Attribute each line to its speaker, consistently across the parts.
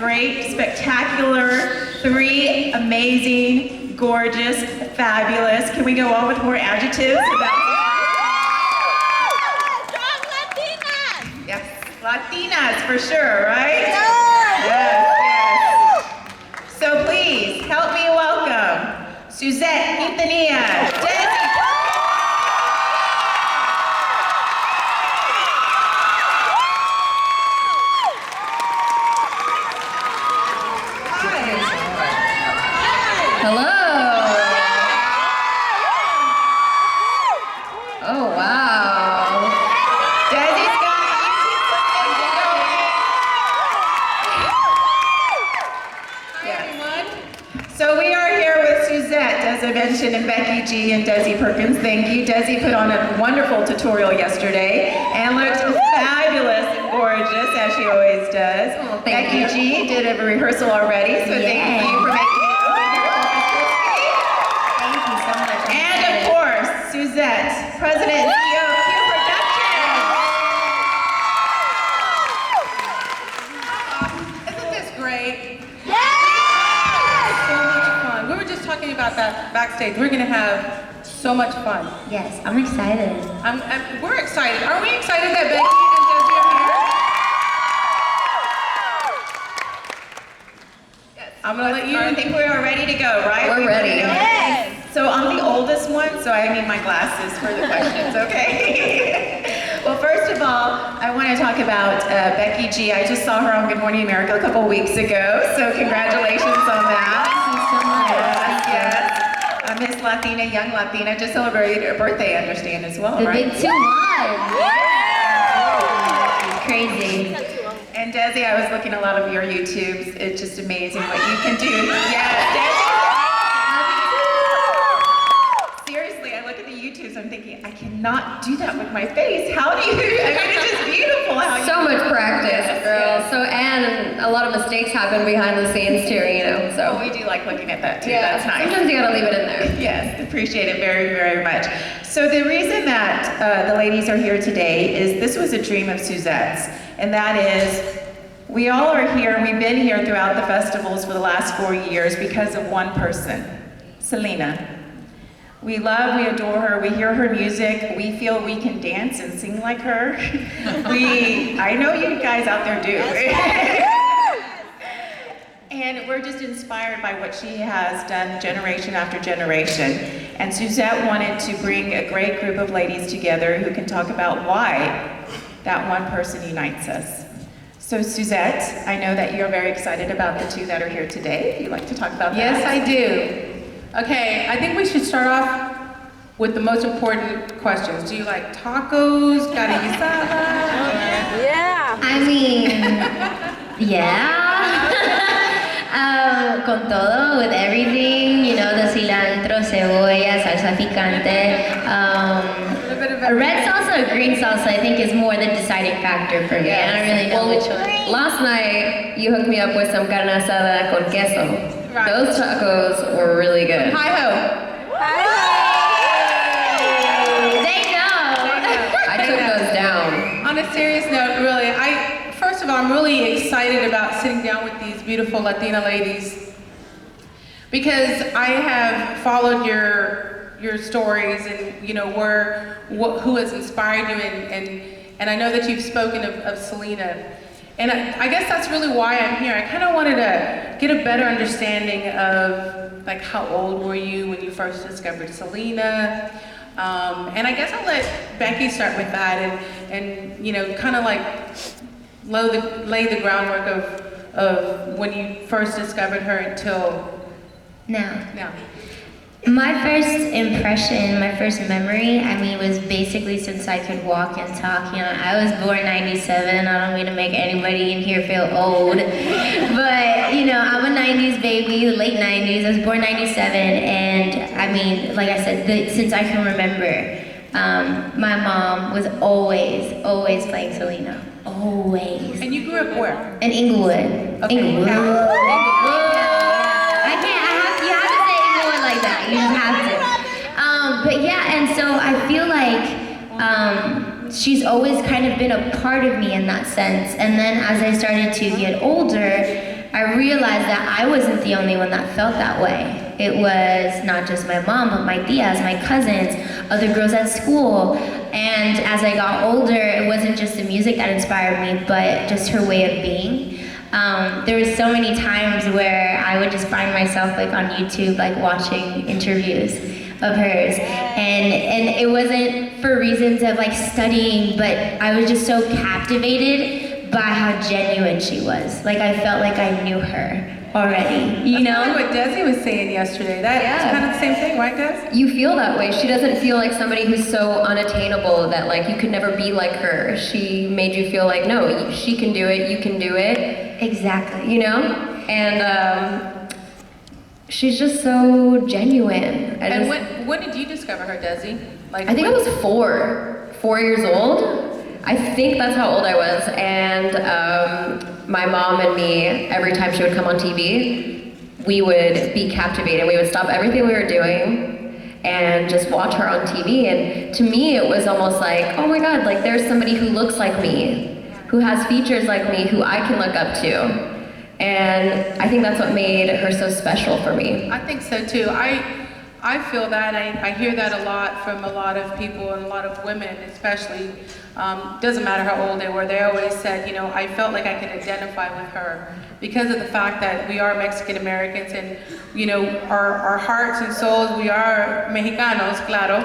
Speaker 1: great, spectacular, 3 amazing, gorgeous, fabulous. Can we go on with more adjectives about Yes, Latinas for sure, right? Yes, yes. So please, help me welcome Suzette Quintanilla, Desi.
Speaker 2: Hello. Oh, wow.
Speaker 1: Desi's got Hi, everyone. So we are here with Suzette, as I mentioned, and Becky G and Desi Perkins. Thank you. Desi put on a wonderful tutorial yesterday and looked fabulous and gorgeous, as she always does.
Speaker 2: Oh,
Speaker 1: Becky G did a rehearsal already, so thank you for making it. And of course, Suzette, President and CEO of Q Productions.
Speaker 3: Isn't this great?
Speaker 2: Yes!
Speaker 3: So much fun. We were just talking about that backstage. We're gonna have so much fun.
Speaker 2: Yes, I'm excited.
Speaker 3: We're excited. Are we excited that Becky and Desi are here? Yes. I'm gonna let you.
Speaker 1: I think we are ready to go, right?
Speaker 2: We're ready.
Speaker 1: Yes. So I'm the oldest one, so I need my glasses for the questions, okay? Well, first of all, I want to talk about Becky G. I just saw her on Good Morning America a couple weeks ago, so congratulations on that.
Speaker 2: Thank you so much.
Speaker 1: Yes, yes. Miss Latina, Young Latina, just celebrated her birthday, I understand, as well,
Speaker 2: The
Speaker 1: right?
Speaker 2: big 2-1. Crazy.
Speaker 1: And Desi, I was looking at a lot of your YouTubes. It's just amazing what you can do. Yes, Desi. Seriously, I look at the YouTubes, I'm thinking, I cannot do that with my face. How do you, I mean, it's just beautiful how you.
Speaker 2: So much practice,
Speaker 1: Yes,
Speaker 2: girl.
Speaker 1: yes.
Speaker 2: So, and a lot of mistakes happen behind the scenes too, you know,
Speaker 1: Oh,
Speaker 2: so.
Speaker 1: we do like looking at that too,
Speaker 2: Yeah,
Speaker 1: that's nice.
Speaker 2: sometimes you gotta leave it in there.
Speaker 1: Yes, appreciate it very, very much. So the reason that the ladies are here today is this was a dream of Suzette's, and that is, we all are here, we've been here throughout the festivals for the last 4 years because of one person, Selena. We love, we adore her, we hear her music, we feel we can dance and sing like her. I know you guys out there do. And we're just inspired by what she has done generation after generation. And Suzette wanted to bring a great group of ladies together who can talk about why that one person unites us. So Suzette, I know that you're very excited about the 2 that are here today. You'd like to talk about that?
Speaker 3: Yes, I do. Okay, I think we should start off with the most important questions. Do you like tacos, carne asada?
Speaker 4: Yeah.
Speaker 2: I mean, yeah. Con todo, with everything, you know, the cilantro, cebolla, salsa picante.
Speaker 3: A bit of
Speaker 2: A red salsa, a green salsa, I think is more the deciding factor for me. I don't really know which one. Last night, you hooked me up with some carne asada con queso.
Speaker 3: Right.
Speaker 2: Those tacos were really good.
Speaker 3: Hi-ho.
Speaker 2: They know. I took those down.
Speaker 3: On a serious note, really, first of all, I'm really excited about sitting down with these beautiful Latina ladies because I have followed your stories and you know who has inspired you and I know that you've spoken of Selena. And I guess that's really why I'm here. I kind of wanted to get a better understanding of like how old were you when you first discovered Selena? And I guess I'll let Becky start with that and you know, kind of like lay the groundwork of when you first discovered her until
Speaker 2: Now.
Speaker 3: now.
Speaker 2: My first impression, my first memory, I mean, was basically since I could walk and talk. You know, I was born 97. I don't mean to make anybody in here feel old, but you know, I'm a 90s baby, late 90s. I was born 97, and I mean, like I said, since I can remember, my mom was always playing Selena. Always.
Speaker 3: And you grew up where?
Speaker 2: In Inglewood.
Speaker 3: Okay.
Speaker 2: Inglewood. You just have to. But yeah, and so I feel like she's always kind of been a part of me in that sense. And then as I started to get older, I realized that I wasn't the only one that felt that way. It was not just my mom, but my tias, my cousins, other girls at school. And as I got older, it wasn't just the music that inspired me, but just her way of being. There was so many times where I would just find myself like on YouTube, like watching interviews of hers. And it wasn't for reasons of like studying, but I was just so captivated by how genuine she was. Like I felt like I knew her already, you know?
Speaker 3: That's what Desi was saying yesterday. That's kind of the same thing, right, Des?
Speaker 4: You feel that way. She doesn't feel like somebody who's so unattainable that like you could never be like her. She made you feel like, no, she can do it, you can do it.
Speaker 2: Exactly.
Speaker 4: You know? And she's just so genuine.
Speaker 3: And when did you discover her, Desi? Like,
Speaker 4: I think I was 4 years old. I think that's how old I was. And my mom and me, every time she would come on TV, we would be captivated. We would stop everything we were doing and just watch her on TV. And to me, it was almost like, oh my God, like there's somebody who looks like me, who has features like me, who I can look up to. And I think that's what made her so special for me.
Speaker 3: I think so too. I feel that. I hear that a lot from a lot of people and a lot of women, especially. Doesn't matter how old they were. They always said, you know, I felt like I could identify with her because of the fact that we are Mexican Americans and, you know, our hearts and souls, we are Mexicanos, claro,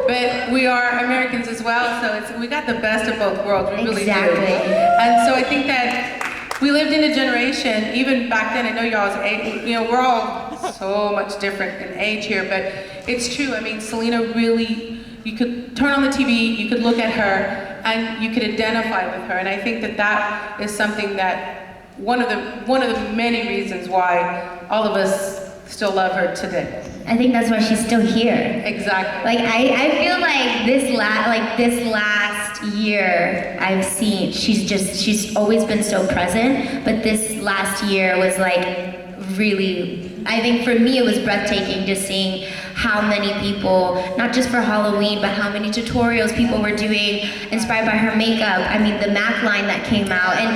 Speaker 3: but we are Americans as well. So we got the best of both worlds. We really do. And so I think that we lived in a generation, even back then, I know y'all's age, you know, we're all so much different in age here, but it's true. I mean, Selena really, you could turn on the TV, you could look at her, and you could identify with her. And I think that that is something that one of the many reasons why all of us still love her today.
Speaker 2: I think that's why she's still here.
Speaker 3: Exactly.
Speaker 2: Like I feel like this last year I've seen she's always been so present, but this last year was like really, I think for me it was breathtaking just seeing how many people, not just for Halloween, but how many tutorials people were doing inspired by her makeup. I mean, the MAC line that came out, and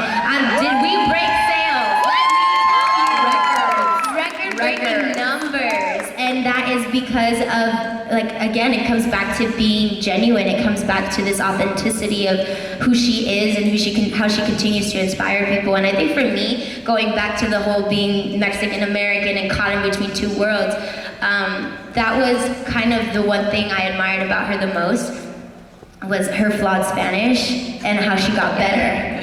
Speaker 2: did we break sales? Record-breaking numbers, and that is because of, like, again, it comes back to being genuine. It comes back to this authenticity of who she is and how she continues to inspire people. And I think for me, going back to the whole being Mexican American and caught in between two worlds, that was kind of the one thing I admired about her the most, was her flawed Spanish and how she got better.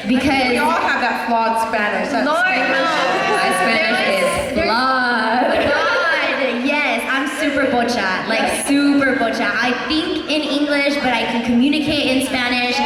Speaker 2: Because
Speaker 3: we all have that flawed Spanish. That
Speaker 4: My Spanish is flawed.
Speaker 2: Yes, I'm super bocha, like super bocha. I think in English, but I can communicate in Spanish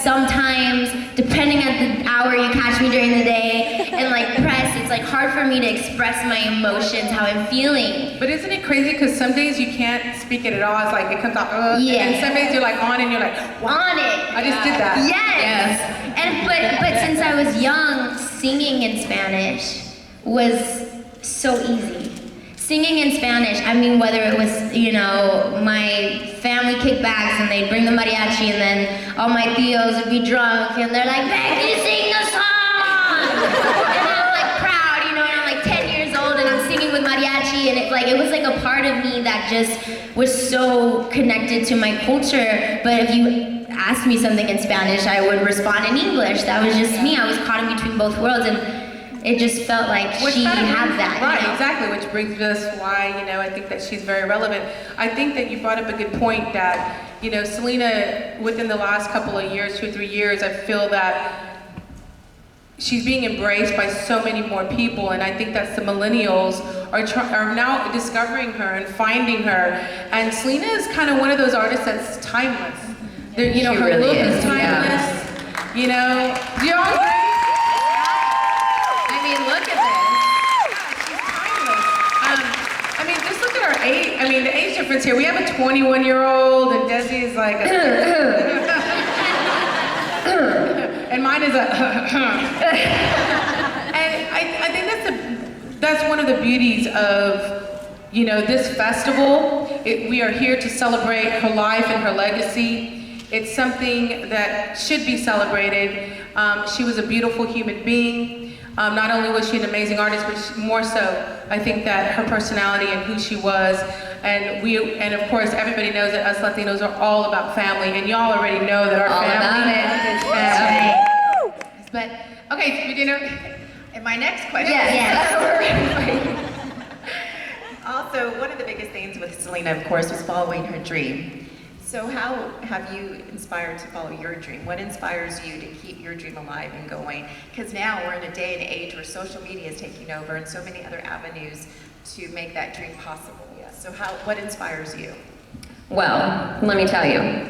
Speaker 2: sometimes, depending on the hour you catch me during the day. And like press, it's like hard for me to express my emotions, how I'm feeling.
Speaker 3: But isn't it crazy? Because some days you can't speak it at all. It's like it comes out,
Speaker 2: Yeah.
Speaker 3: and some days you're like on and you're like,
Speaker 2: On it.
Speaker 3: I just did that.
Speaker 2: Yes. And but since I was young, singing in Spanish was so easy. Singing in Spanish, I mean, whether it was, you know, my family kickbacks and they'd bring the mariachi and then all my tios would be drunk and they're like, Becky, sing the song! And I'm like proud, you know, and I'm like 10 years old and I'm singing with mariachi, and it was like a part of me that just was so connected to my culture. But if you asked me something in Spanish, I would respond in English. That was just me. I was caught in between both worlds, and it just felt like she had that.
Speaker 3: Right,
Speaker 2: you know?
Speaker 3: exactly, which brings us why, you know, I think that she's very relevant. I think that you brought up a good point that, you know, Selena, within the last couple of years, 2 or 3 years, I feel that she's being embraced by so many more people, and I think that the millennials are now discovering her and finding her. And Selena is kind of one of those artists that's timeless. You know,
Speaker 4: She
Speaker 3: her
Speaker 4: really
Speaker 3: look is
Speaker 4: is,
Speaker 3: timeless. You know, do you all agree? I mean, look at this. She's timeless. I mean, just look at our age. I mean, the age difference here. We have a 21-year-old, and Desi is like, and mine is a. And I think that's one of the beauties of, you know, this festival. We are here to celebrate her life and her legacy. It's something that should be celebrated. She was a beautiful human being. Not only was she an amazing artist, but more so, I think that her personality and who she was, and of course, everybody knows that us Latinos are all about family, and y'all already know that our
Speaker 4: All
Speaker 3: family
Speaker 4: about
Speaker 3: is family. But, okay,
Speaker 1: And my next question. Also, one of the biggest things with Selena, of course, was following her dream. So how have you inspired to follow your dream? What inspires you to keep your dream alive and going? Because now we're in a day and age where social media is taking over and so many other avenues to make that dream possible. So what inspires you?
Speaker 4: Well, let me tell you.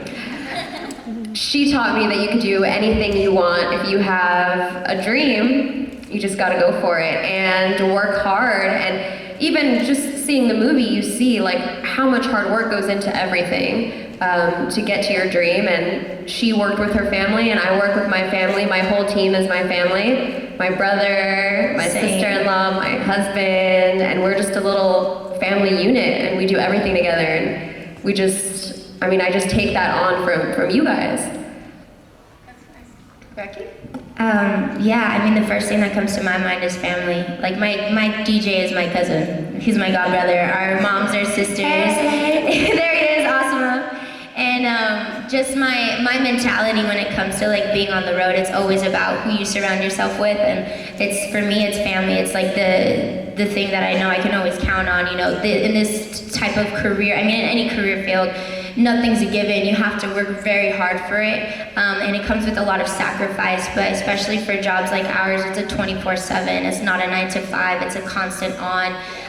Speaker 4: She taught me that you can do anything you want. If you have a dream, you just gotta go for it and work hard. And even just seeing the movie, you see like how much hard work goes into everything to get to your dream. And she worked with her family, and I work with my family. My whole team is my family. My brother, my sister-in-law, my husband, and we're just a little family unit, and we do everything together. And we just, I just take that on from you guys.
Speaker 1: Becky?
Speaker 2: The first thing that comes to my mind is family. Like my DJ is my cousin. He's my godbrother. Our moms are sisters. Hey. There he is, Asuma. And just my mentality when it comes to like being on the road, it's always about who you surround yourself with, and for me it's family. It's like the thing that I know I can always count on. In this type of career, in any career field, nothing's a given. You have to work very hard for it, and it comes with a lot of sacrifice, but especially for jobs like ours, it's a 24/7. It's not a 9 to 5. It's a constant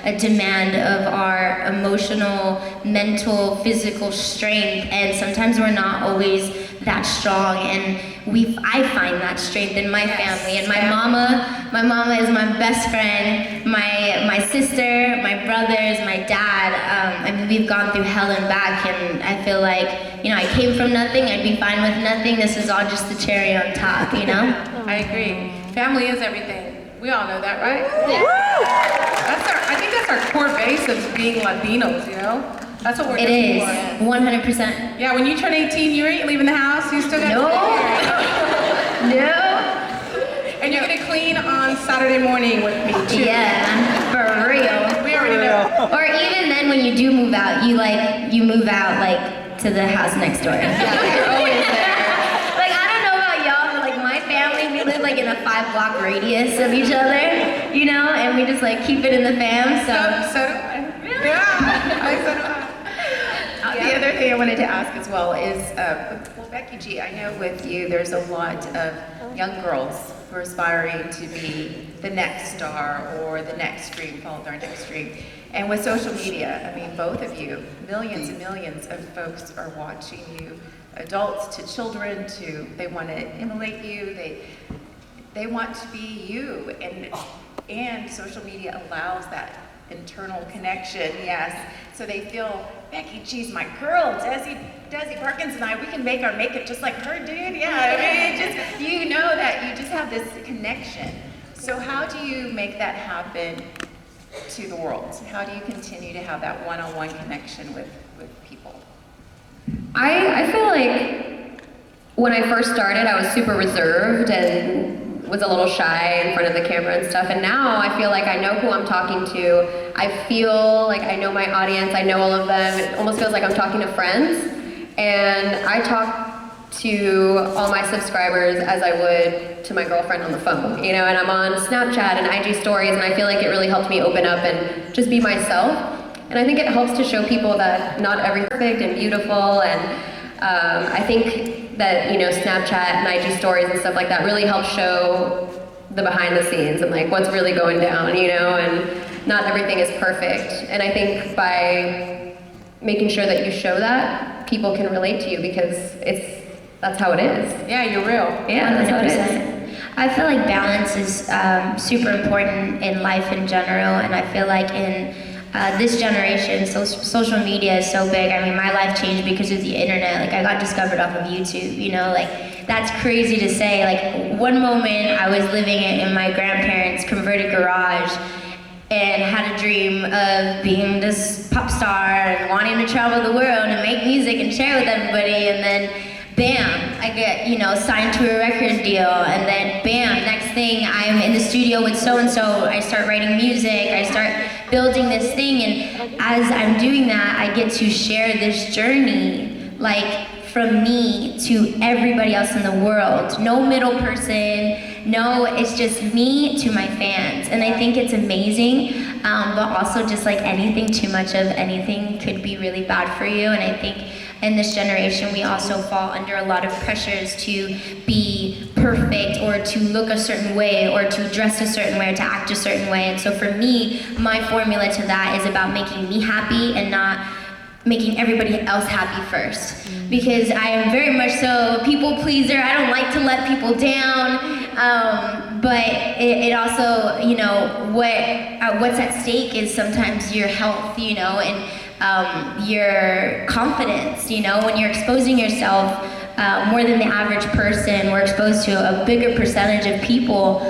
Speaker 2: a demand of our emotional, mental, physical strength, and sometimes we're not always that strong, and I find that strength in my family. And my mama is my best friend, my sister, my brothers, my dad. We've gone through hell and back, and I feel like, I came from nothing, I'd be fine with nothing. This is all just the cherry on top,
Speaker 3: I agree. Family is everything. We all know that, right? Yeah. I think that's our core base of being Latinos, That's what we're doing.
Speaker 2: It is, 100%.
Speaker 3: Yeah, when you turn 18, you ain't leaving the house, you still got to
Speaker 2: No.
Speaker 3: And you're gonna clean on Saturday morning with me too.
Speaker 2: Yeah, for real.
Speaker 3: We already know.
Speaker 2: Or even then when you do move out, you move out like to the house next door.
Speaker 3: Yeah, you're always there.
Speaker 2: Like, I don't know about y'all, but like my family, we live like in a 5-block radius of each other, and we just like keep it in the fam,
Speaker 3: So do I. Really? Yeah, so do I.
Speaker 1: The other thing I wanted to ask as well is, Becky G, I know with you there's a lot of young girls who are aspiring to be the next star or the next dream, follow their next dream. And with social media, both of you, millions and millions of folks are watching you, adults to children, they want to emulate you, they want to be you, and social media allows that internal connection, yes. So they feel, Becky G's my girl, Desi Perkins and we can make our makeup just like her, dude. Yeah, that you just have this connection. So how do you make that happen to the world? How do you continue to have that one-on-one connection with people?
Speaker 4: I feel like when I first started, I was super reserved and was a little shy in front of the camera and stuff, and now I feel like I know who I'm talking to. I feel like I know my audience, I know all of them. It almost feels like I'm talking to friends, and I talk to all my subscribers as I would to my girlfriend on the phone, and I'm on Snapchat and IG stories, and I feel like it really helped me open up and just be myself. And I think it helps to show people that not everything's perfect and beautiful, and I think that, Snapchat and IG stories and stuff like that really help show the behind the scenes and like what's really going down, and not everything is perfect. And I think by making sure that you show that, people can relate to you because that's how it is.
Speaker 3: Yeah, you're real.
Speaker 4: Yeah, that's how it is.
Speaker 2: I feel like balance is super important in life in general, and I feel like in this generation, social media is so big. My life changed because of the internet. Like, I got discovered off of YouTube, that's crazy to say. Like, one moment I was living in my grandparents' converted garage and had a dream of being this pop star and wanting to travel the world and make music and share with everybody, and then bam, I get, signed to a record deal, and then bam, next thing I'm in the studio with so-and-so, I start writing music, I start building this thing, and as I'm doing that, I get to share this journey, like, from me to everybody else in the world. No middle person, no, it's just me to my fans. And I think it's amazing, but also just like anything, too much of anything could be really bad for you. And I think in this generation, we also fall under a lot of pressures to be perfect or to look a certain way or to dress a certain way or to act a certain way. And so for me, my formula to that is about making me happy and not making everybody else happy first. Because I am very much so a people pleaser. I don't like to let people down. But it also, what's at stake is sometimes your health, and your confidence, when you're exposing yourself more than the average person, we're exposed to a bigger percentage of people.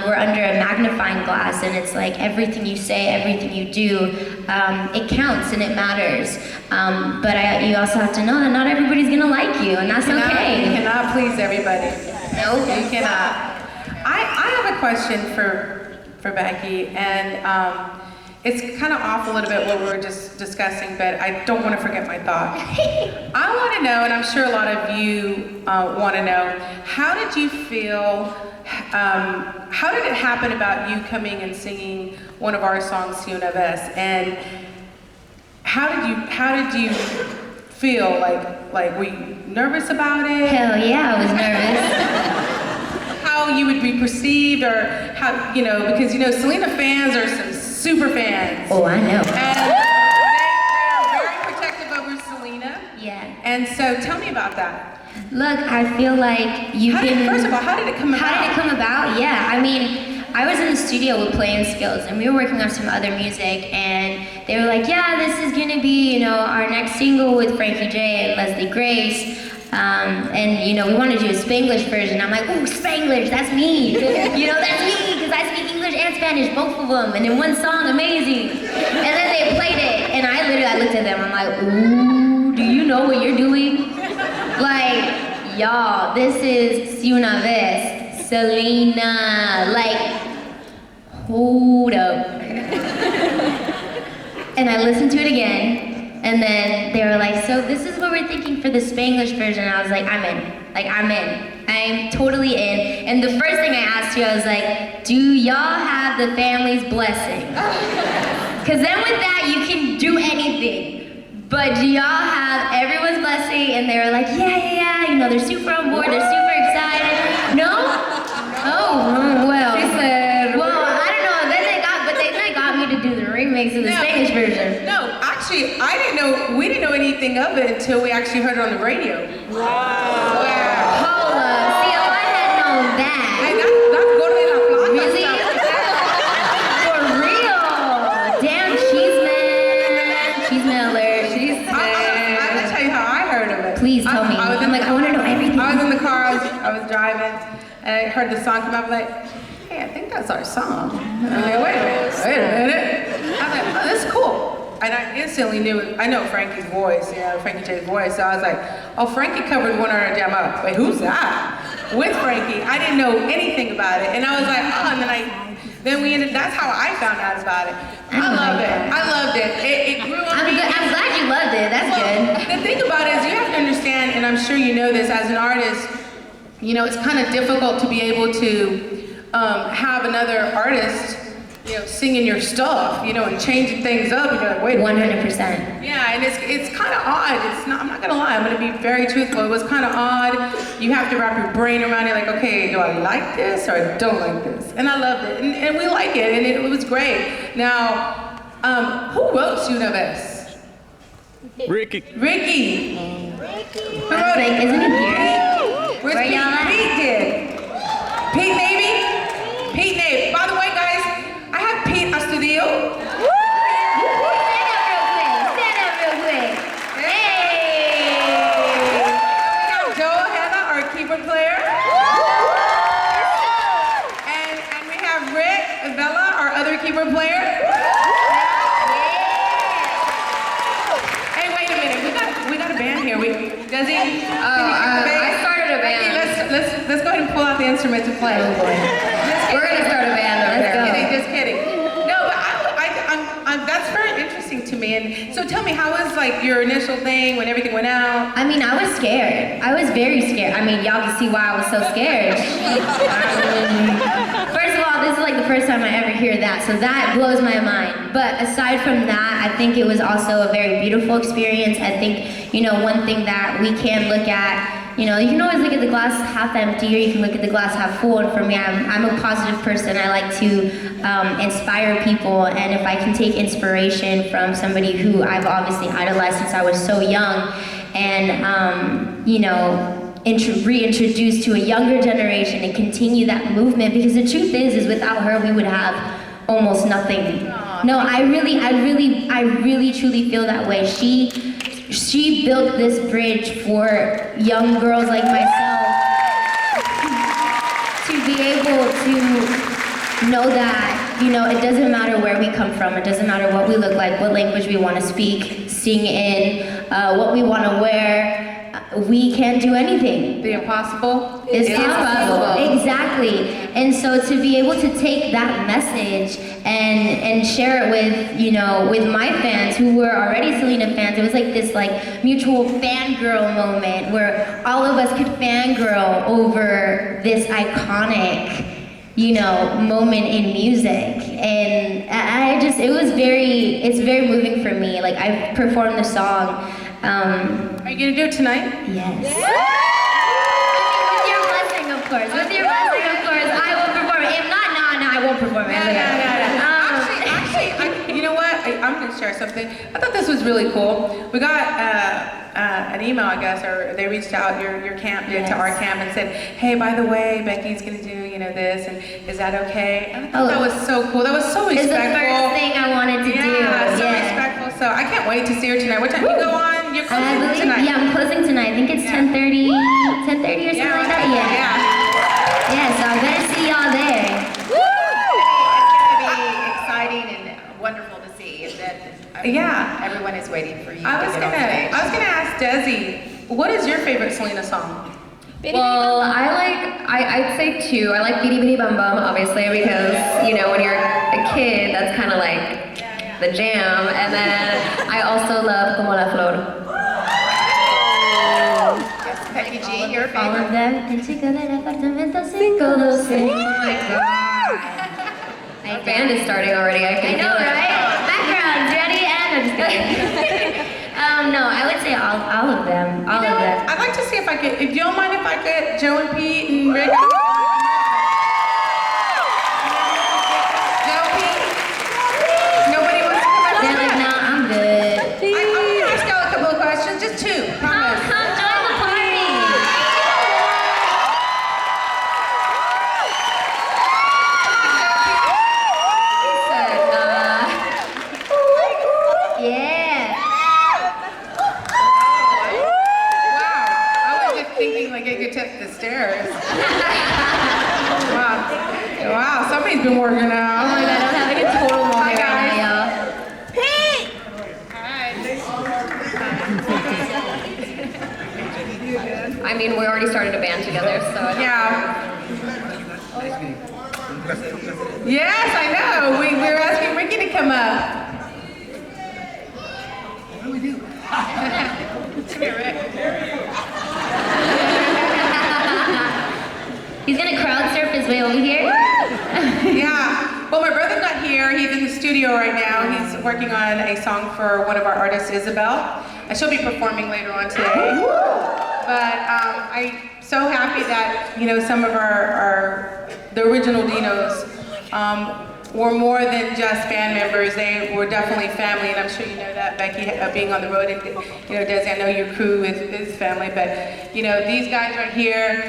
Speaker 2: We're under a magnifying glass, and it's like everything you say, everything you do, it counts and it matters. But you also have to know that not everybody's gonna like you, and that's okay.
Speaker 3: You cannot please everybody.
Speaker 2: No,
Speaker 3: You cannot. I have a question for Becky, and it's kind of off a little bit what we were just discussing, but I don't want to forget my thought. I want to know, and I'm sure a lot of you want to know, how did you feel, how did it happen about you coming and singing one of our songs, Si Una Vez, and how did you feel? Like were you nervous about it?
Speaker 2: hell yeah, I was nervous.
Speaker 3: How you would be perceived, or how, because Selena fans are some super fans.
Speaker 2: Oh, I know.
Speaker 3: And they are very protective over Selena.
Speaker 2: Yeah.
Speaker 3: And so tell me about that.
Speaker 2: Look, I feel like
Speaker 3: First of all, how did it come about?
Speaker 2: How did it come about? Yeah, I mean, I was in the studio with Playing Skills, and we were working on some other music, and they were like, yeah, this is gonna be, our next single with Frankie J and Leslie Grace. And we want to do a Spanglish version. I'm like, ooh, Spanglish, that's me. That's me, because I speak English and Spanish, both of them, and in one song, amazing. And then they played it, and I looked at them, I'm like, ooh, do you know what you're doing? Like, y'all, this is Si Una Vez, Selena, like, hold up. And I listened to it again. And then they were like, so this is what we're thinking for the Spanglish version. And I was like, I'm in. Like, I'm in. I'm totally in. And the first thing I asked you, I was like, do y'all have the family's blessing? Because then with that, you can do anything. But do y'all have everyone's blessing? And they were like, yeah. They're super on board. They're super excited. No? Oh, well.
Speaker 3: She said,
Speaker 2: well, I don't know. Then they got me to do the remix of the Spanish version.
Speaker 3: No, actually, we didn't know anything of it until we actually heard it on the radio.
Speaker 2: Wow. Hold up. See, if I had known that.
Speaker 3: Hey, that's Gordo de la Flor.
Speaker 2: Really? For real? Damn, Cheeseman alert.
Speaker 3: I'm gonna tell you how I heard of it.
Speaker 2: Please tell me. I want to know everything.
Speaker 3: I was in the car, I was driving, and I heard the song come up, like, hey, I think that's our song. I'm like, wait a minute. I was like, oh, that's cool. And I instantly knew, I know Frankie's voice, Frankie J's voice, so I was like, oh, Frankie covered One Hour Jam Up. Wait, who's that? With Frankie. I didn't know anything about it, and I was like, oh, and then we ended, that's how I found out about it. I loved it. It grew on me.
Speaker 2: I'm glad you loved it. That's good.
Speaker 3: The thing about it is you have to understand, and I'm sure you know this, as an artist, it's kind of difficult to be able to have another artist, singing your stuff, and changing things up. You're like, wait a minute.
Speaker 2: 100%.
Speaker 3: Yeah, and it's kind of odd. I'm not gonna lie. I'm gonna be very truthful. It was kind of odd. You have to wrap your brain around it. Like, okay, do I like this or I don't like this? And I loved it, and we like it, and it was great. Now, who wrote Si Una Vez?
Speaker 5: Ricky.
Speaker 3: Who wrote
Speaker 2: Like,
Speaker 3: it?
Speaker 2: isn't it here?
Speaker 3: Where's
Speaker 2: Where
Speaker 3: Pete?
Speaker 2: y'all at?
Speaker 3: Pete did. Pete Navy? Pete Navy. By the way, guys, I have Pete Astudio.
Speaker 2: Stand up real quick. Hey!
Speaker 3: We have Joe Hanna, our keyboard player. And we have Rick Vela, our other keyboard player. Hey, wait a minute. We got a band here. Desi? let's go ahead and pull out the instruments and play.
Speaker 2: Oh boy.
Speaker 4: We're gonna start a band over
Speaker 3: Just
Speaker 4: here.
Speaker 3: kidding, just kidding. No, but that's very interesting to me. And so tell me, how was like your initial thing when everything went out?
Speaker 2: I mean, I was scared. I was very scared. I mean, y'all can see why I was so scared. First of all, this is like the first time I ever hear that, so that blows my mind. But aside from that, I think it was also a very beautiful experience. I think, you know, one thing that we can look at, you know, you can always look at the glass half empty or you can look at the glass half full. And for me, I'm a positive person. I like to inspire people. And if I can take inspiration from somebody who I've obviously idolized since I was so young and, you know, reintroduce to a younger generation and continue that movement, because the truth is without her, we would have almost nothing. No, I really truly feel that way. She built this bridge for young girls like myself to be able to know that, you know, it doesn't matter where we come from, it doesn't matter what we look like, what language we want to speak, sing in, what we want to wear, we can do anything.
Speaker 3: The impossible
Speaker 2: It's possible. Exactly. And so to be able to take that message and share it with, you know, with my fans who were already Selena fans, it was like this like mutual fangirl moment where all of us could fangirl over this iconic, you know, moment in music. And it's very moving for me. Like, I've performed the song.
Speaker 3: Are you gonna do it tonight?
Speaker 2: Yes. I mean, with your blessing, of course. With your blessing, of course, I will perform it. If not, no, I won't perform it.
Speaker 3: Actually, you know what? I'm gonna share something. I thought this was really cool. We got an email, I guess, or they reached out, your camp did, to our camp and said, hey, by the way, Becky's gonna do, you know, this, and is that okay? And I thought that was so cool. That was so respectful.
Speaker 2: It's the first thing I wanted to do.
Speaker 3: Yeah, so respectful. So I can't wait to see her tonight. What time you go on? You're closing tonight.
Speaker 2: Yeah, I'm closing tonight. I think it's 10:30 or something like that. Yeah, so I better see y'all there.
Speaker 1: It's going to be exciting and wonderful to see that everyone is waiting for you.
Speaker 3: I was gonna ask Desi, what is your favorite Selena song?
Speaker 4: Well, I'd say two. I like Bitty Bitty Bum Bum, obviously, because, you know, when you're a kid, that's kind of like the jam. And then I also love Como La Flor.
Speaker 1: Becky G, your favorite?
Speaker 2: All of them. El chico del apartamento 512. Oh my god.
Speaker 4: Our band is starting already. I can
Speaker 2: I know,
Speaker 4: feel it.
Speaker 2: right? Backgrounds, ready? And I'm just kidding. No, I would say all of them. All of them.
Speaker 3: I'd like to see if I could, if you don't mind if I get Joe and Pete and Rick. Joe, Pete? Nobody wants to come up?
Speaker 2: They're like, no, I'm good.
Speaker 3: I'm gonna ask y'all a couple of questions, just two, promise.
Speaker 2: Come join the party. Yeah.
Speaker 3: Wow, I was just thinking like I could test the stairs. Wow, somebody's been working out.
Speaker 2: Oh my god, I'm having a total moment
Speaker 3: Hi,
Speaker 2: right
Speaker 3: guys.
Speaker 2: now, y'all.
Speaker 4: I mean, we already started a band together, so.
Speaker 3: Yeah. Yes, I know. We were asking Ricky to come up. What do we do? Come here, Rick.
Speaker 2: He's gonna crowd surf his way over here.
Speaker 3: Yeah. Well, my brother's not here. He's in the studio right now. He's working on a song for one of our artists, Isabel, and she'll be performing later on today. But I'm so happy that, you know, some of the original Dinos were more than just band members. They were definitely family, and I'm sure you know that, Becky, being on the road. And, you know, Desi, I know your crew is family, but, you know, these guys right here,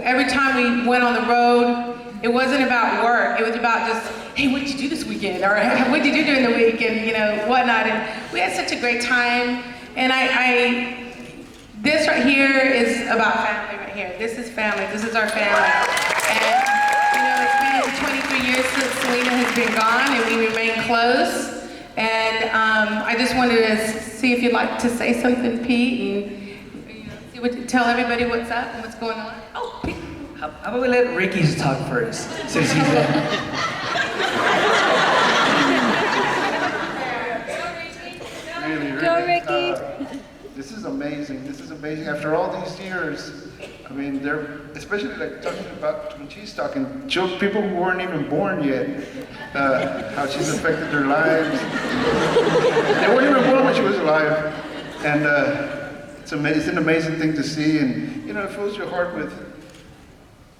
Speaker 3: every time we went on the road, it wasn't about work. It was about just, hey, what did you do this weekend? Or what did you do during the week? And, you know, whatnot. And we had such a great time. And this right here is about family right here. This is family. This is our family. And, you know, it's been 23 years since Selena has been gone, and we remain close. And I just wanted to see if you'd like to say something, Pete, and tell everybody what's up and what's going on?
Speaker 5: Oh, how about we let Ricky talk first, since he's
Speaker 6: Really,
Speaker 7: Go, Ricky.
Speaker 6: This is amazing. This is amazing. After all these years, I mean, they're especially like talking about when she's talking, people who weren't even born yet, how she's affected their lives. They weren't even born when she was alive, and it's an amazing thing to see, and it fills your heart with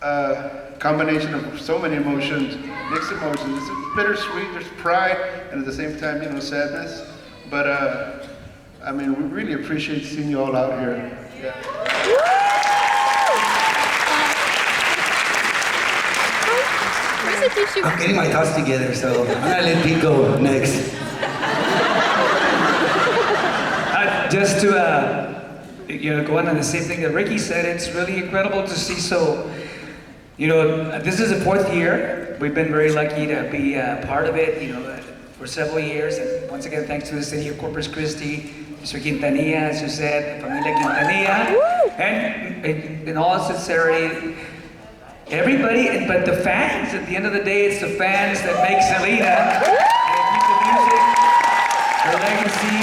Speaker 6: a combination of so many emotions, mixed emotions. It's bittersweet. There's pride, and at the same time, sadness. But I mean, we really appreciate seeing you all out here. Yeah.
Speaker 8: I'm getting my thoughts together, so I'm gonna let Pete go next.
Speaker 5: Just to go on the same thing that Ricky said, it's really incredible to see. So, this is the 4th year. We've been very lucky to be part of it, for several years. And once again, thanks to the city of Corpus Christi, Mr. Quintanilla, Suzette, Familia Quintanilla, and in all sincerity, everybody, but the fans, at the end of the day, it's the fans that make Selena, and keep the music, her legacy.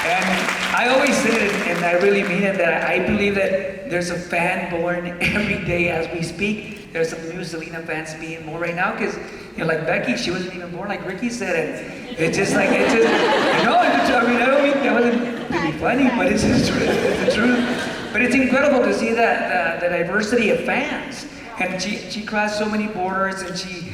Speaker 5: And I always say it, and I really mean it, that I believe that there's a fan born every day as we speak. There's some new Selena fans being born right now, because, like Becky, she wasn't even born, like Ricky said, and I don't mean that wasn't to be funny, but it's just it's the truth. But it's incredible to see that the diversity of fans. And she crossed so many borders, and she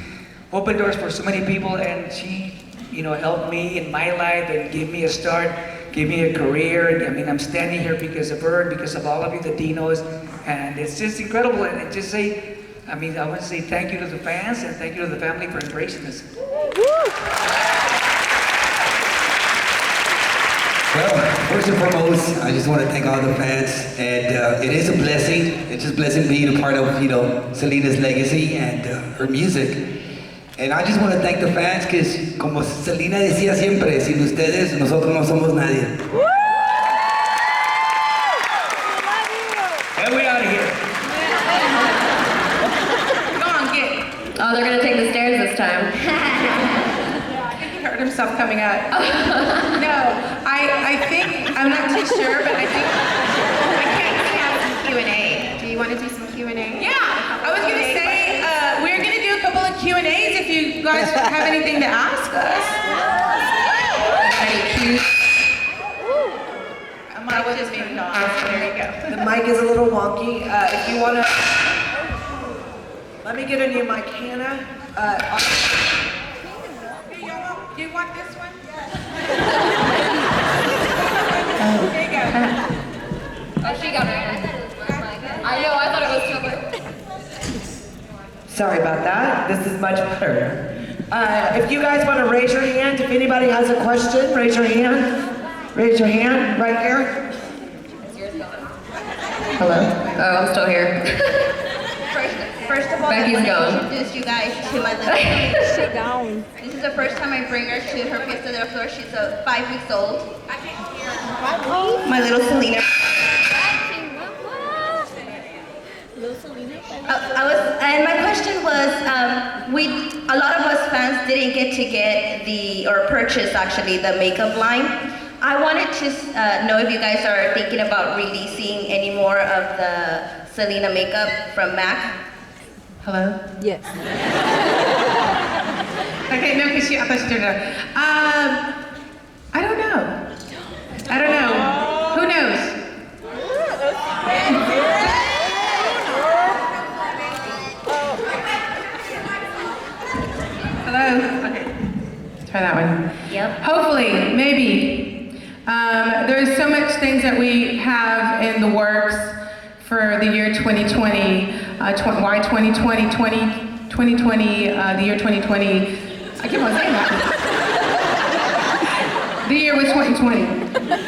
Speaker 5: opened doors for so many people, and she, helped me in my life and gave me a start, gave me a career. I mean, I'm standing here because of her and because of all of you, the Dinos, and it's just incredible. And just say, I want to say thank you to the fans and thank you to the family for embracing us.
Speaker 8: Well, first and foremost, I just want to thank all the fans, and it is a blessing. It's just a blessing being a part of, Selena's legacy and her music. And I just want to thank the fans, because como Selena decía siempre, sin ustedes, nosotros no somos nadie.
Speaker 5: And we're out of here.
Speaker 3: Go on, get.
Speaker 4: Oh, they're gonna take the stairs this time.
Speaker 3: I think he hurt himself coming up. No, I think, I'm not too sure, but I think,
Speaker 1: I can't have some Q&A. Do you want to do some Q&A?
Speaker 3: yeah, I was gonna say, we're gonna do a couple of Q&As if you guys have anything to ask us.
Speaker 1: That was just maybe not. There you go.
Speaker 9: The mic is a little wonky. If you want to, let me get a new mic, Hannah.
Speaker 3: Do you want this one?
Speaker 4: There you go. Oh, she got it. I know, I thought it was too good.
Speaker 9: Sorry about that. This is much better. If you guys want to raise your hand, if anybody has a question, raise your hand. Raise your hand right here. Hello.
Speaker 4: Oh, I'm still here.
Speaker 10: First of all,
Speaker 4: Becky's
Speaker 10: I want
Speaker 4: gone.
Speaker 10: to introduce you guys to my little
Speaker 7: Sit down.
Speaker 10: This is the first time I bring her to her Fiesta De La Flor. She's 5 weeks old. My little Selena. And my question was, a lot of us fans didn't get to purchase actually the makeup line. I wanted to know if you guys are thinking about releasing any more of the Selena makeup from MAC.
Speaker 3: Hello?
Speaker 7: Yes.
Speaker 3: Okay, no, because I thought she turned it on. I don't know. Who knows? Hello? Okay. Try that one.
Speaker 2: Yep.
Speaker 3: Hopefully, maybe. There's so much things that we have in the works for the year 2020. Why 2020? 2020, the year 2020. I keep on saying that. The year was 2020.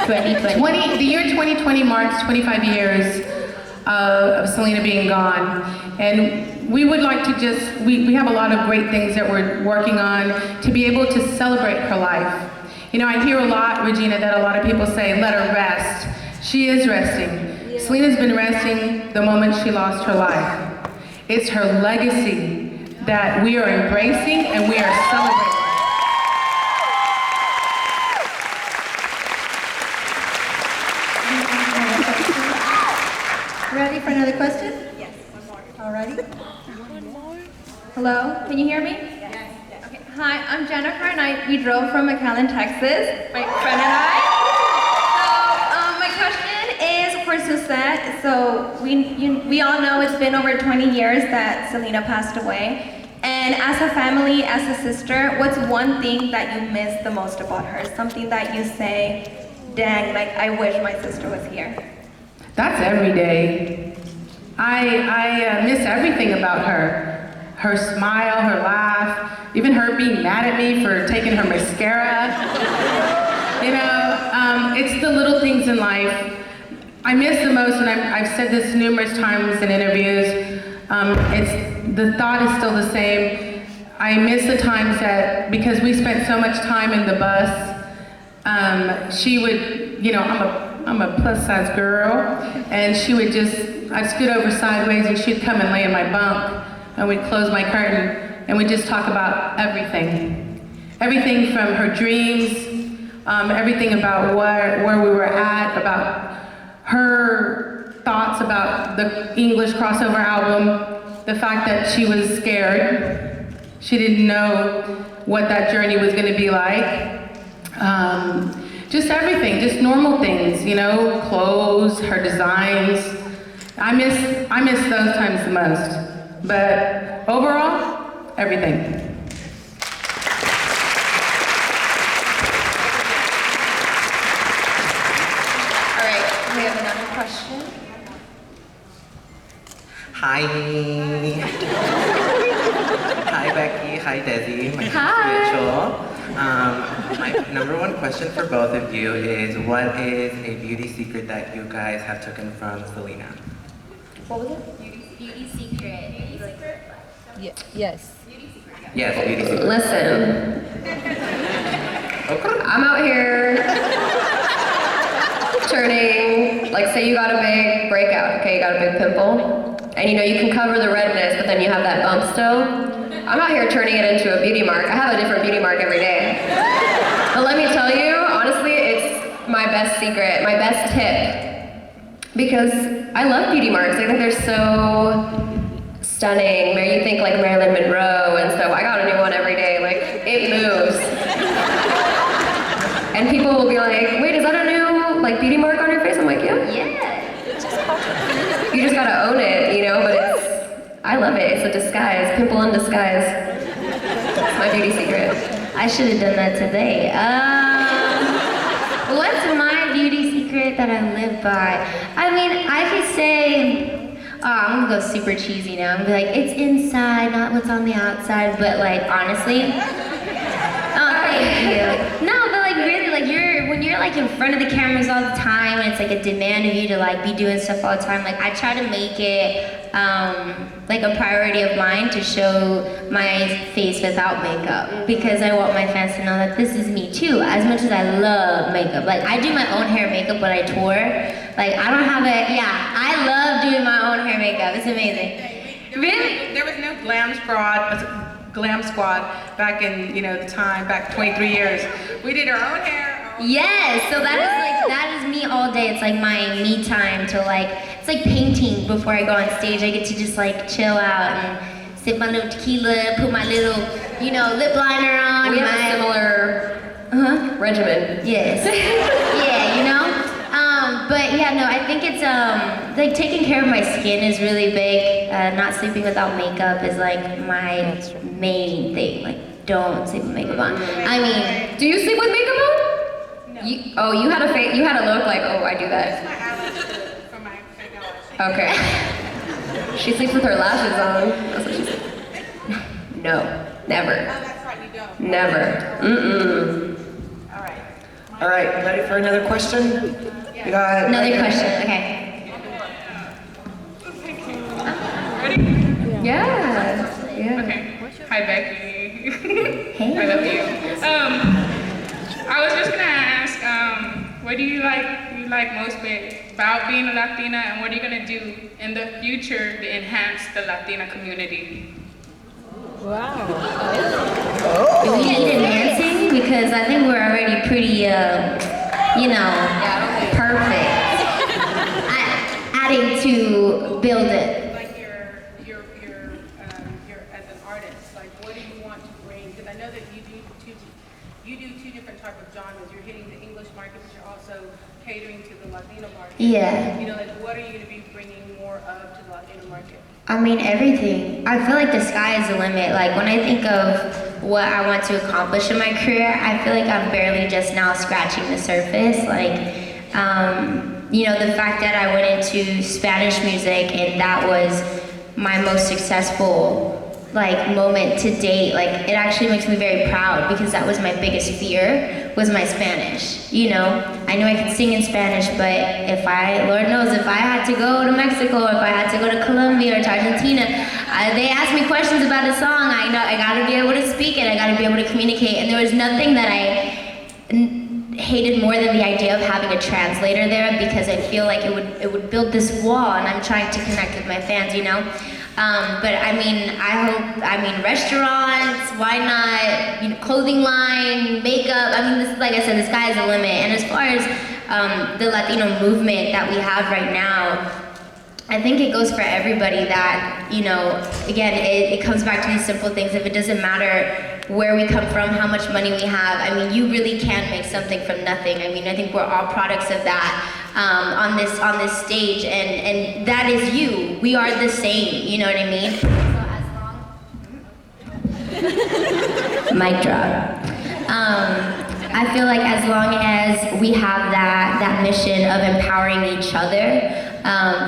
Speaker 2: 2020.
Speaker 3: The year 2020 marks 25 years of Selena being gone. And we would like to we have a lot of great things that we're working on to be able to celebrate her life. I hear a lot, Regina, that a lot of people say, let her rest. She is resting.
Speaker 7: Yes.
Speaker 3: Selena's been resting the moment she lost her life. It's her legacy that we are embracing and we are celebrating.
Speaker 10: Ready for another question? Yes, one more. Alrighty. Hello, can you hear me? Yes. Okay. Hi, I'm Jennifer, and we drove from McAllen, Texas, my friend and I. So, my question is for Suzette. So, we all know it's been over 20 years that Selena passed away. And as a family, as a sister, what's one thing that you miss the most about her? Something that you say, dang, like I wish my sister was here.
Speaker 3: That's every day. I miss everything about her. Her smile, her laugh, even her being mad at me for taking her mascara. You know, it's the little things in life. I miss the most, and I've said this numerous times in interviews, the thought is still the same. I miss the times that, because we spent so much time in the bus, she would, you know, I'm a plus size girl, and she would I'd scoot over sideways and she'd come and lay in my bunk, and we'd close my curtain, and we'd just talk about everything. Everything from her dreams, everything about where we were at, about her thoughts about the English crossover album, the fact that she was scared. She didn't know what that journey was gonna be like. Just everything, just normal things, you know, clothes, her designs. I miss those times the most. But overall, everything.
Speaker 10: All right, we have another question.
Speaker 11: Hi. Hi, Becky. Hi, Desi. My name is Rachel. My number one question for both of you is, what is a beauty secret that you guys have taken from Selena?
Speaker 10: What was it?
Speaker 2: Beauty secret.
Speaker 7: Yes.
Speaker 11: Yes, beauty secret.
Speaker 4: Listen, I'm out here turning, like say you got a big breakout, okay, you got a big pimple, and you know you can cover the redness, but then you have that bump still. I'm out here turning it into a beauty mark. I have a different beauty mark every day. But let me tell you, honestly, it's my best secret, my best tip. Because I love beauty marks. I think they're so stunning. You think like Marilyn Monroe and stuff. I got a new one every day. Like, it moves. And people will be like, wait, is that a new like beauty mark on your face? I'm like, yeah. You just gotta own it, you know, but I love it. It's a disguise, pimple in disguise. It's my beauty secret.
Speaker 2: I should have done that today. What's my beauty secret that I live by? I mean, I could say, I'm gonna go super cheesy now. I'm gonna be like, it's inside, not what's on the outside. But like, honestly, thank you. No, but like really, like when you're like in front of the cameras all the time, and it's like a demand of you to like be doing stuff all the time. Like I try to make it like a priority of mine to show my face without makeup, because I want my fans to know that this is me too. As much as I love makeup, like I do my own hair makeup when I tour. Like I don't have I love doing my own hair makeup. It's amazing. Really?
Speaker 3: There was no glam squad back in, you know, the time, back 23 years. We did our own hair.
Speaker 2: Yes, so that is me all day. It's like my me time to like, it's like painting before I go on stage. I get to just like chill out and sip my little tequila, put my little, you know, lip liner on.
Speaker 4: We have a similar regimen.
Speaker 2: Yes. Yeah, you know? But yeah, no, I think it's like taking care of my skin is really big. Not sleeping without makeup is like my main thing. Like, don't sleep with makeup on. I mean,
Speaker 4: do you sleep with makeup on? No. You had a look like, oh, I do that.
Speaker 3: My eyelashes from my eyelashes.
Speaker 4: Okay. She sleeps with her lashes on. That's what she said. No, never.
Speaker 3: Oh, that's right, you don't.
Speaker 4: Never.
Speaker 9: All right, ready for another question? We got
Speaker 2: another question, okay.
Speaker 3: Ready?
Speaker 4: Yeah.
Speaker 3: Okay. Hi, Becky.
Speaker 2: Hey.
Speaker 3: I love you. I was just gonna ask, what do you like most about being a Latina, and what are you going to do in the future to enhance the Latina community?
Speaker 2: Do we need enhancing? Because I think we're already pretty, perfect. Adding to build it.
Speaker 3: Like your as an artist, like what do you want to bring? Because I know that you do two different types of genres. You're hitting the English market, but you're also catering to the Latino market.
Speaker 2: Yeah.
Speaker 3: You know, like what are you going to be bringing more of to the Latino market?
Speaker 2: I mean, everything. I feel like the sky is the limit. Like, when I think of what I want to accomplish in my career, I feel like I'm barely just now scratching the surface. Like, the fact that I went into Spanish music and that was my most successful, moment to date, it actually makes me very proud because that was my biggest fear, was my Spanish. I knew I could sing in Spanish, but Lord knows, if I had to go to Mexico, if I had to go to Colombia or to Argentina, they asked me questions about a song, I gotta be able to speak it, I gotta be able to communicate, and there was nothing that I hated more than the idea of having a translator there, because I feel like it would build this wall, and I'm trying to connect with my fans, But restaurants, why not, clothing line, makeup, like I said, the sky is the limit. And as far as the Latino movement that we have right now, I think it goes for everybody that, again, it comes back to these simple things. If it doesn't matter where we come from, how much money we have, you really can make something from nothing. I think we're all products of that on this stage, and that is you. We are the same, you know what I mean? So mic drop. I feel like as long as we have that mission of empowering each other,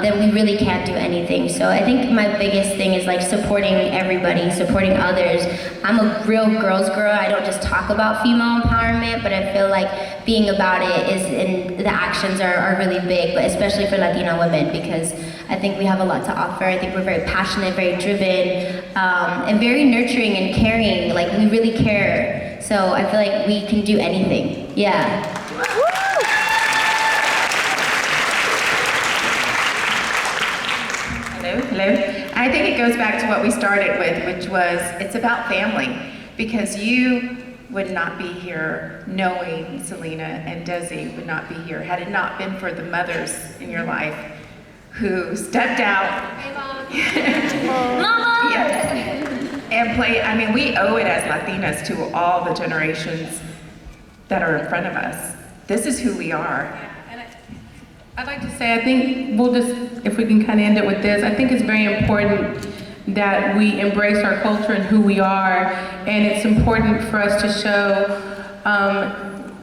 Speaker 2: then we really can't do anything. So I think my biggest thing is supporting everybody, supporting others. I'm a real girl's girl. I don't just talk about female empowerment, but I feel like being about it and the actions are really big, but especially for Latina women, because I think we have a lot to offer. I think we're very passionate, very driven, and very nurturing and caring. We really care. So I feel like we can do anything. Yeah.
Speaker 1: Hello. I think it goes back to what we started with, which was it's about family, because you would not be here knowing Selena, and Desi would not be here had it not been for the mothers in your life who stepped out.
Speaker 2: Mama!
Speaker 1: Yes. And play. We owe it as Latinas to all the generations that are in front of us. This is who we are.
Speaker 3: I'd like to say, I think if we can kind of end it with this, I think it's very important that we embrace our culture and who we are, and it's important for us to show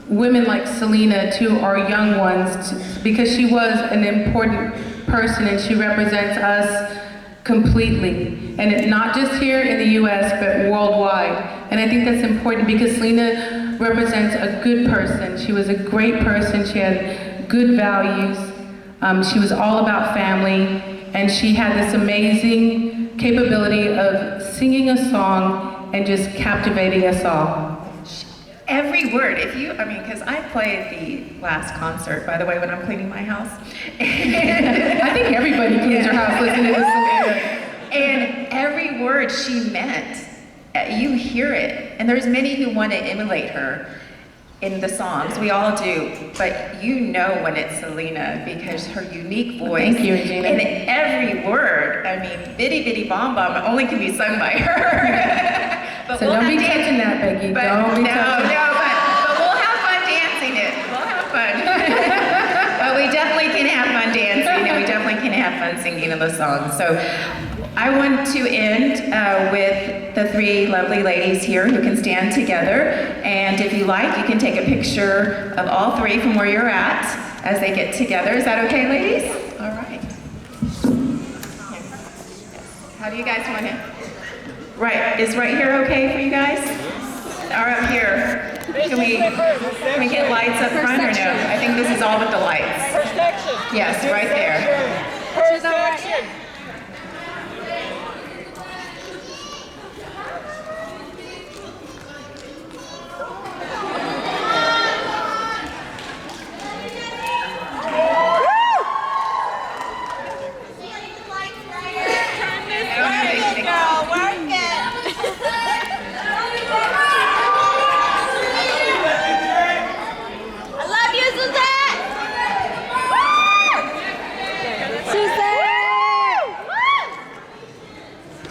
Speaker 3: women like Selena to our young ones, because she was an important person and she represents us completely. And it's not just here in the US, but worldwide. And I think that's important because Selena represents a good person. She was a great person. She had good values. She was all about family. And she had this amazing capability of singing a song and just captivating us all.
Speaker 1: Every word, because I played the last concert, by the way, when I'm cleaning my house.
Speaker 3: I think everybody cleans their house listening to Selena.
Speaker 1: And every word she meant, you hear it. And there's many who want to emulate her in the songs. We all do. But you know when it's Selena because her unique voice.
Speaker 3: Thank you, Regina.
Speaker 1: And every word, Bitty Bitty Bomb Bomb only can be sung by her. But
Speaker 3: so don't be touching that, Becky.
Speaker 1: But
Speaker 3: don't be touching
Speaker 1: but we'll have fun dancing it. We'll have fun. But we definitely can have fun dancing, and we definitely can have fun singing in the songs. So I want to end with the three lovely ladies here who can stand together. And if you like, you can take a picture of all three from where you're at as they get together. Is that okay, ladies? All right. How do you guys want it? Right, is right here okay for you guys? Or up here? Can we get lights up front or no? I think this is all with the lights. Yes, right there.
Speaker 7: Perfection.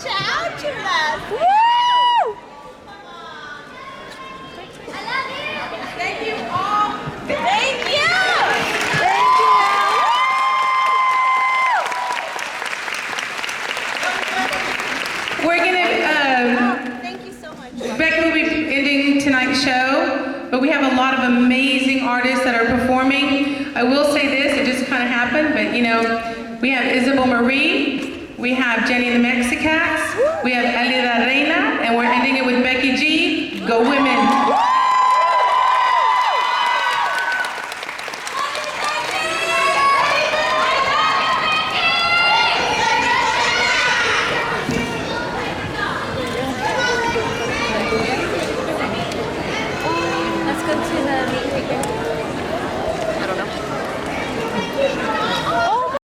Speaker 7: Outras. Woo! I love you. Thank you all. Thank you.
Speaker 3: We're gonna,
Speaker 7: Thank you so much.
Speaker 3: Becky will be ending tonight's show, but we have a lot of amazing artists that are performing. I will say this, it just kind of happened, but you know, we have Isabel Marie, we have Jenny the Mexican.